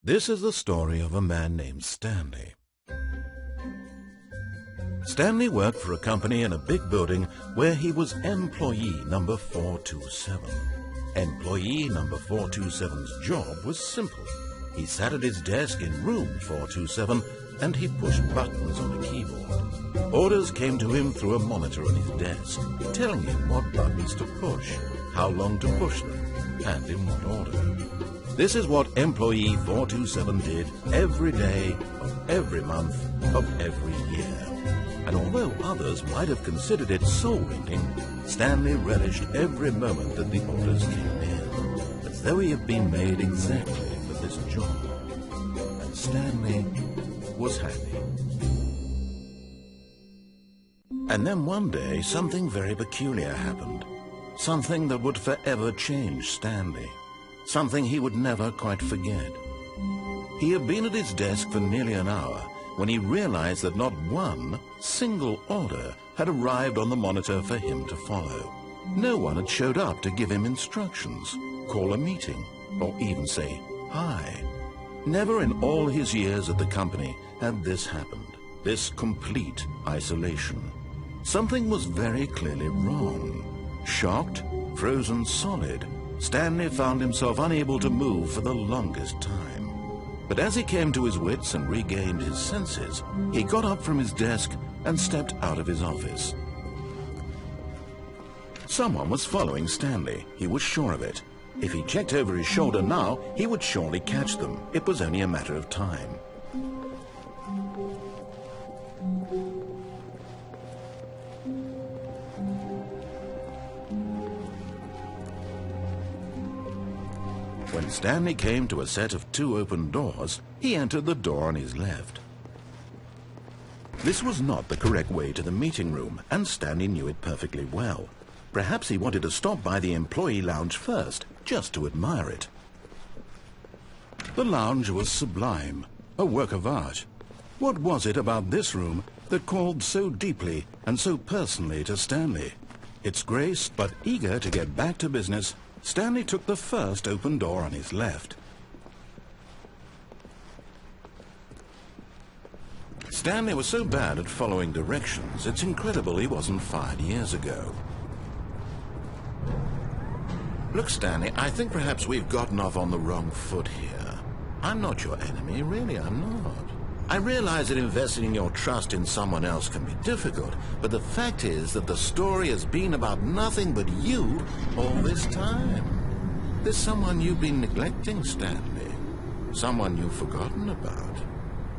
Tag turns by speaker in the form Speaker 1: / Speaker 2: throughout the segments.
Speaker 1: This is the story of a man named Stanley. Stanley worked for a company in a big building where he was employee number 427. Employee number 427's job was simple. He sat at his desk in room 427 and he pushed buttons on a keyboard. Orders came to him through a monitor on his desk, telling him what buttons to push, how long to push them, and in what order. This is what employee 427 did every day of every month of every year. And although others might have considered it soul-winning, Stanley relished every moment that the orders came in, as though he had been made exactly for this job. And Stanley was happy. And then one day, something very peculiar happened. Something that would forever change Stanley. Something he would never quite forget. He had been at his desk for nearly an hour when he realized that not one single order had arrived on the monitor for him to follow. No one had showed up to give him instructions, call a meeting, or even say hi. Never in all his years at the company had this happened, this complete isolation. Something was very clearly wrong. Shocked, frozen solid, Stanley found himself unable to move for the longest time. But as he came to his wits and regained his senses, he got up from his desk and stepped out of his office. Someone was following Stanley. He was sure of it. If he checked over his shoulder now, he would surely catch them. It was only a matter of time. When Stanley came to a set of 2 open doors, he entered the door on his left. This was not the correct way to the meeting room, and Stanley knew it perfectly well. Perhaps he wanted to stop by the employee lounge first, just to admire it. The lounge was sublime, a work of art. What was it about this room that called so deeply and so personally to Stanley? Its grace, but eager to get back to business, Stanley took the first open door on his left. Stanley was so bad at following directions, it's incredible he wasn't fired years ago. Look, Stanley, I think perhaps we've gotten off on the wrong foot here. I'm not your enemy, really, I'm not. I realize that investing in your trust in someone else can be difficult, but the fact is that the story has been about nothing but you all this time. There's someone you've been neglecting, Stanley. Someone you've forgotten about.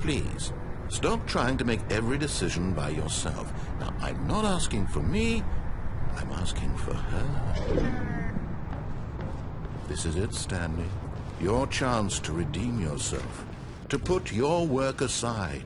Speaker 1: Please, stop trying to make every decision by yourself. Now, I'm not asking for me, I'm asking for her. This is it, Stanley. Your chance to redeem yourself. To put your work aside,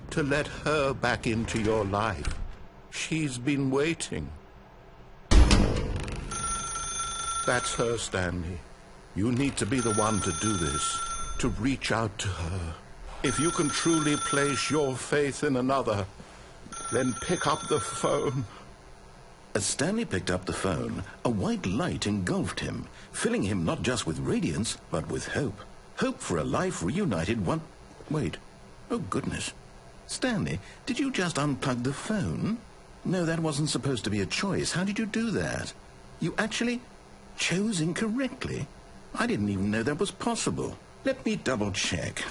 Speaker 1: to let her back into your life. She's been waiting. That's her, Stanley. You need to be the one to do this, to reach out to her. If you can truly place your faith in another, then pick up the phone. As Stanley picked up the phone, a white light engulfed him, filling him not just with radiance, but with hope. Hope for a life reunited one... Wait. Oh, goodness. Stanley, did you just unplug the phone? No, that wasn't supposed to be a choice. How did you do that? You actually chose incorrectly? I didn't even know that was possible. Let me double-check.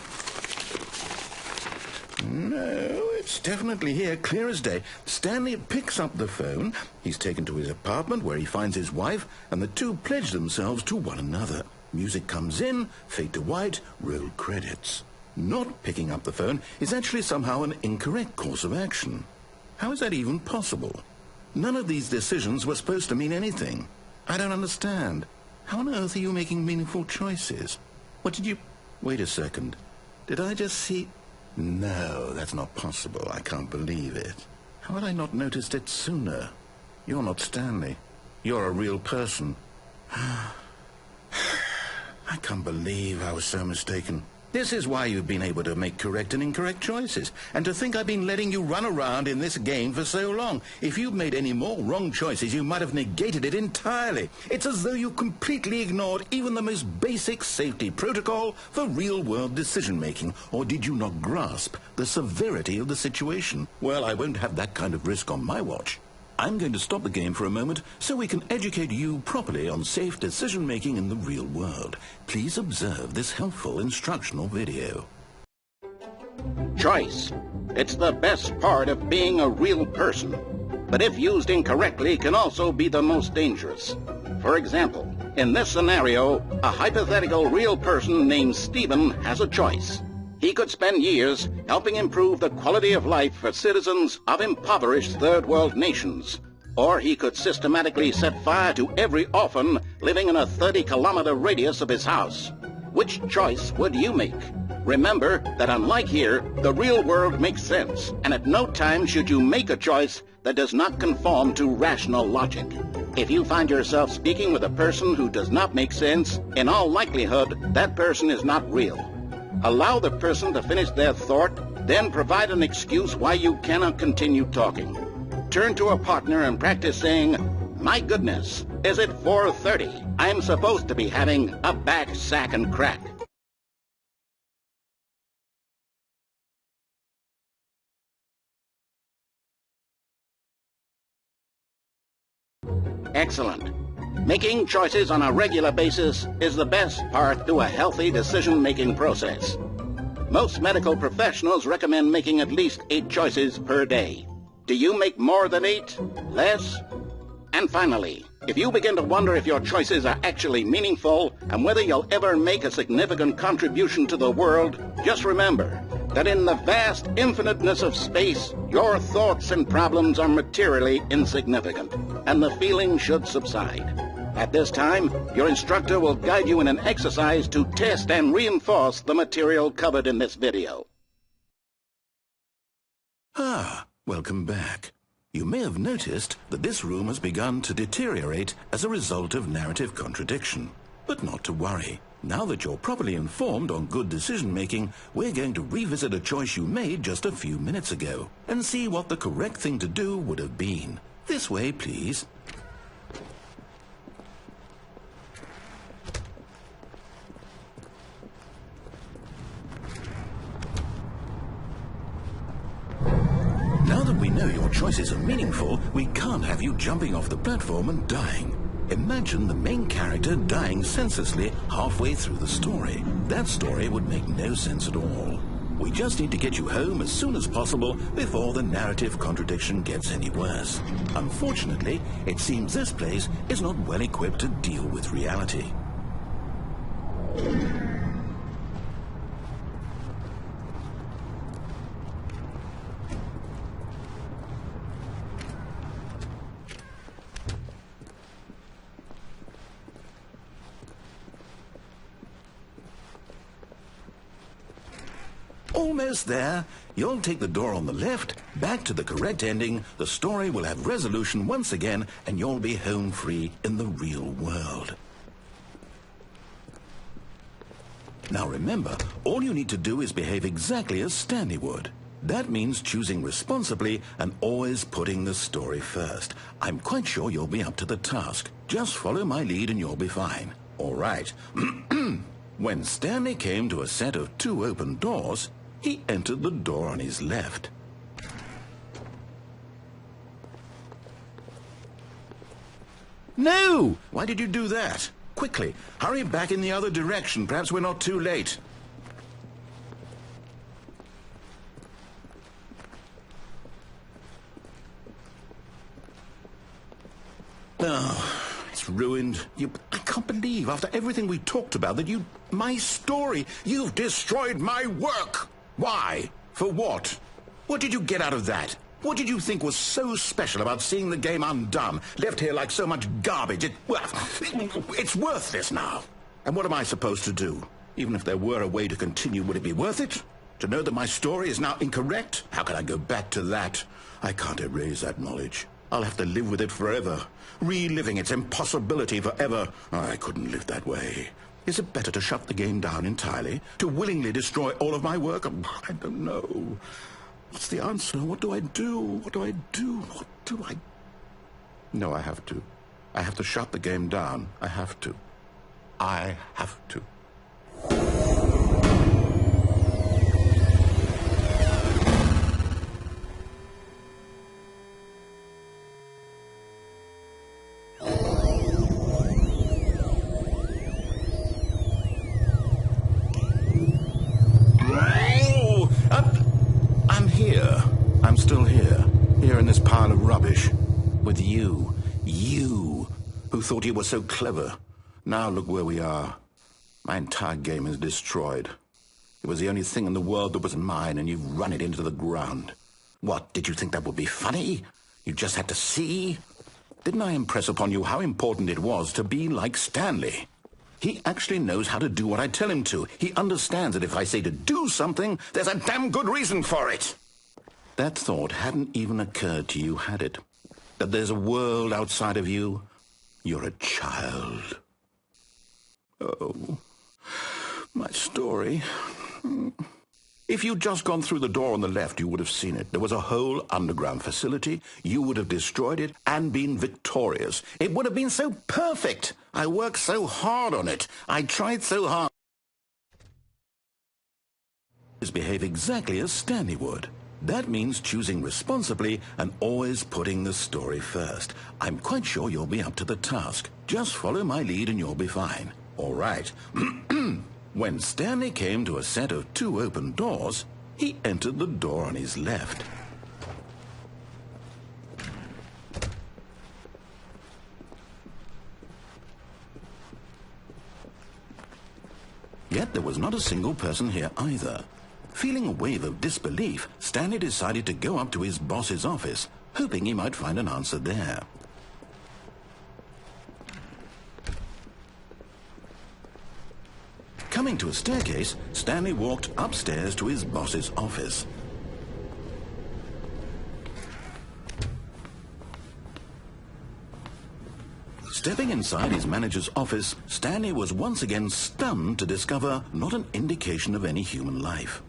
Speaker 1: No, it's definitely here, clear as day. Stanley picks up the phone. He's taken to his apartment where he finds his wife, and the two pledge themselves to one another. Music comes in, fade to white, roll credits. Not picking up the phone is actually somehow an incorrect course of action. How is that even possible? None of these decisions were supposed to mean anything. I don't understand. How on earth are you making meaningful choices? What did you... Wait a second. Did I just see... No, that's not possible. I can't believe it. How had I not noticed it sooner? You're not Stanley. You're a real person. I can't believe I was so mistaken. This is why you've been able to make correct and incorrect choices. And to think I've been letting you run around in this game for so long. If you'd made any more wrong choices, you might have negated it entirely. It's as though you completely ignored even the most basic safety protocol for real-world decision-making. Or did you not grasp the severity of the situation? Well, I won't have that kind of risk on my watch. I'm going to stop the game for a moment so we can educate you properly on safe decision-making in the real world. Please observe this helpful instructional video.
Speaker 2: Choice. It's the best part of being a real person. But if used incorrectly, can also be the most dangerous. For example, in this scenario, a hypothetical real person named Stephen has a choice. He could spend years helping improve the quality of life for citizens of impoverished third-world nations. Or he could systematically set fire to every orphan living in a 30-kilometer radius of his house. Which choice would you make? Remember that unlike here, the real world makes sense, and at no time should you make a choice that does not conform to rational logic. If you find yourself speaking with a person who does not make sense, in all likelihood, that person is not real. Allow the person to finish their thought, then provide an excuse why you cannot continue talking. Turn to a partner and practice saying, "My goodness, is it 4:30? I'm supposed to be having a back, sack, and crack." Excellent. Making choices on a regular basis is the best part to a healthy decision-making process. Most medical professionals recommend making at least 8 choices per day. Do you make more than 8? Less? And finally, if you begin to wonder if your choices are actually meaningful and whether you'll ever make a significant contribution to the world, just remember that in the vast infiniteness of space, your thoughts and problems are materially insignificant, and the feeling should subside. At this time, your instructor will guide you in an exercise to test and reinforce the material covered in this video.
Speaker 1: Welcome back. You may have noticed that this room has begun to deteriorate as a result of narrative contradiction. But not to worry. Now that you're properly informed on good decision-making, we're going to revisit a choice you made just a few minutes ago and see what the correct thing to do would have been. This way, please. Now that we know your choices are meaningful, we can't have you jumping off the platform and dying. Imagine the main character dying senselessly halfway through the story. That story would make no sense at all. We just need to get you home as soon as possible before the narrative contradiction gets any worse. Unfortunately, it seems this place is not well equipped to deal with reality. Almost there. You'll take the door on the left, back to the correct ending, the story will have resolution once again, and you'll be home free in the real world. Now remember, all you need to do is behave exactly as Stanley would. That means choosing responsibly and always putting the story first. I'm quite sure you'll be up to the task. Just follow my lead and you'll be fine. All right. When Stanley came to a set of 2 open doors, he entered the door on his left. No! Why did you do that? Quickly, hurry back in the other direction. Perhaps we're not too late. Oh, it's ruined. I can't believe, after everything we talked about, that my story, you've destroyed my work. Why? For what? What did you get out of that? What did you think was so special about seeing the game undone, left here like so much garbage? It's worthless now. And what am I supposed to do? Even if there were a way to continue, would it be worth it? To know that my story is now incorrect? How can I go back to that? I can't erase that knowledge. I'll have to live with it forever, reliving its impossibility forever. I couldn't live that way. Is it better to shut the game down entirely? To willingly destroy all of my work? I don't know. What's the answer? What do I do? What do I do? What do I... No, I have to. I have to shut the game down. I have to. I have to. I'm still here in this pile of rubbish, with you, who thought you were so clever. Now look where we are. My entire game is destroyed. It was the only thing in the world that was mine, and you've run it into the ground. What, did you think that would be funny? You just had to see? Didn't I impress upon you how important it was to be like Stanley? He actually knows how to do what I tell him to. He understands that if I say to do something, there's a damn good reason for it. That thought hadn't even occurred to you, had it? That there's a world outside of you? You're a child. Oh, my story. If you'd just gone through the door on the left, you would have seen it. There was a whole underground facility. You would have destroyed it and been victorious. It would have been so perfect. I worked so hard on it. I tried so hard. Behave exactly as Stanley would. That means choosing responsibly and always putting the story first. I'm quite sure you'll be up to the task. Just follow my lead and you'll be fine. All right. When Stanley came to a set of 2 open doors, he entered the door on his left. Yet there was not a single person here either. Feeling a wave of disbelief, Stanley decided to go up to his boss's office, hoping he might find an answer there. Coming to a staircase, Stanley walked upstairs to his boss's office. Stepping inside his manager's office, Stanley was once again stunned to discover not an indication of any human life.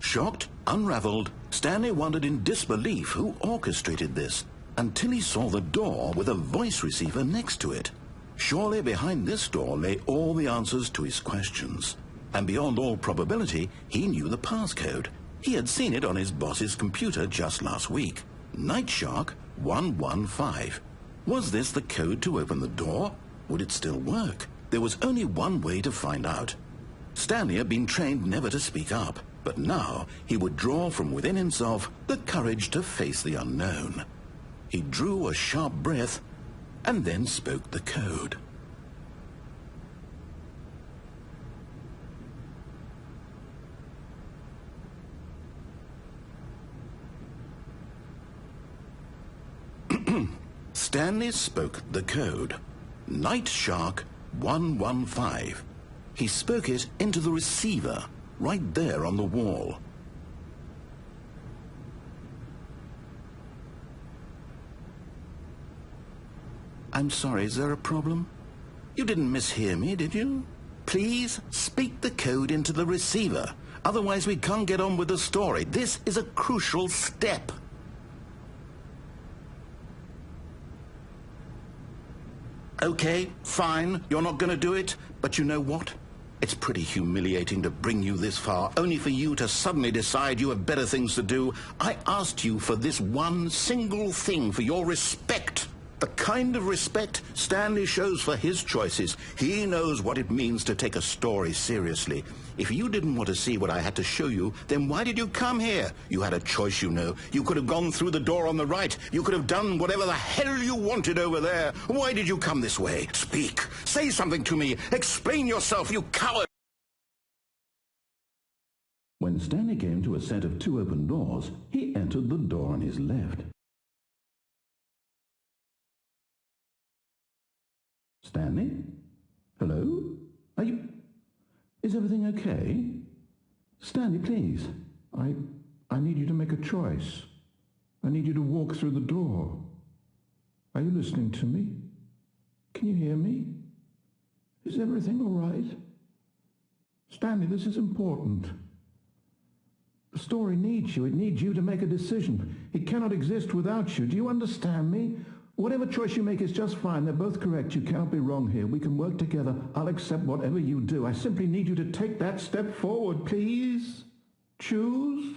Speaker 1: Shocked, unraveled, Stanley wondered in disbelief who orchestrated this, until he saw the door with a voice receiver next to it. Surely behind this door lay all the answers to his questions. And beyond all probability, he knew the passcode. He had seen it on his boss's computer just last week. Night Shark 115. Was this the code to open the door? Would it still work? There was only one way to find out. Stanley had been trained never to speak up, but now he would draw from within himself the courage to face the unknown. He drew a sharp breath and then spoke the code. Stanley spoke the code. Night Shark 115. He spoke it into the receiver, right there on the wall. I'm sorry, is there a problem? You didn't mishear me, did you? Please speak the code into the receiver. Otherwise we can't get on with the story. This is a crucial step. Okay, fine, you're not going to do it, but you know what? It's pretty humiliating to bring you this far, only for you to suddenly decide you have better things to do. I asked you for this one single thing, for your respect. The kind of respect Stanley shows for his choices. He knows what it means to take a story seriously. If you didn't want to see what I had to show you, then why did you come here? You had a choice, you know. You could have gone through the door on the right. You could have done whatever the hell you wanted over there. Why did you come this way? Speak. Say something to me. Explain yourself, you coward. When Stanley came to a set of 2 open doors, he entered the door on his left. Stanley? Hello? Are you... Is everything okay? Stanley, please. I need you to make a choice. I need you to walk through the door. Are you listening to me? Can you hear me? Is everything all right?
Speaker 3: Stanley, this is important. The story needs you. It needs you to make a decision. It cannot exist without you. Do you understand me? Whatever choice you make is just fine. They're both correct. You cannot be wrong here. We can work together. I'll accept whatever you do. I simply need you to take that step forward, please. Choose.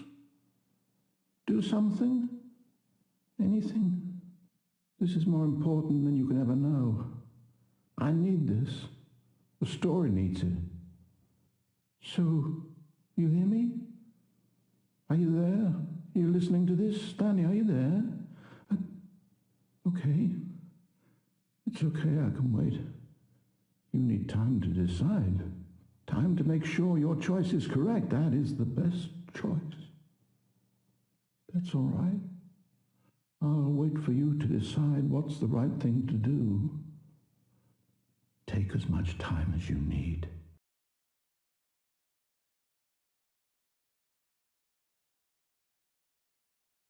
Speaker 3: Do something. Anything. This is more important than you can ever know. I need this. The story needs it. So, you hear me? Are you there? Are you listening to this? Stanley, are you there? Okay. It's okay, I can wait. You need time to decide. Time to make sure your choice is correct. That is the best choice. That's all right. I'll wait for you to decide what's the right thing to do. Take as much time as you need.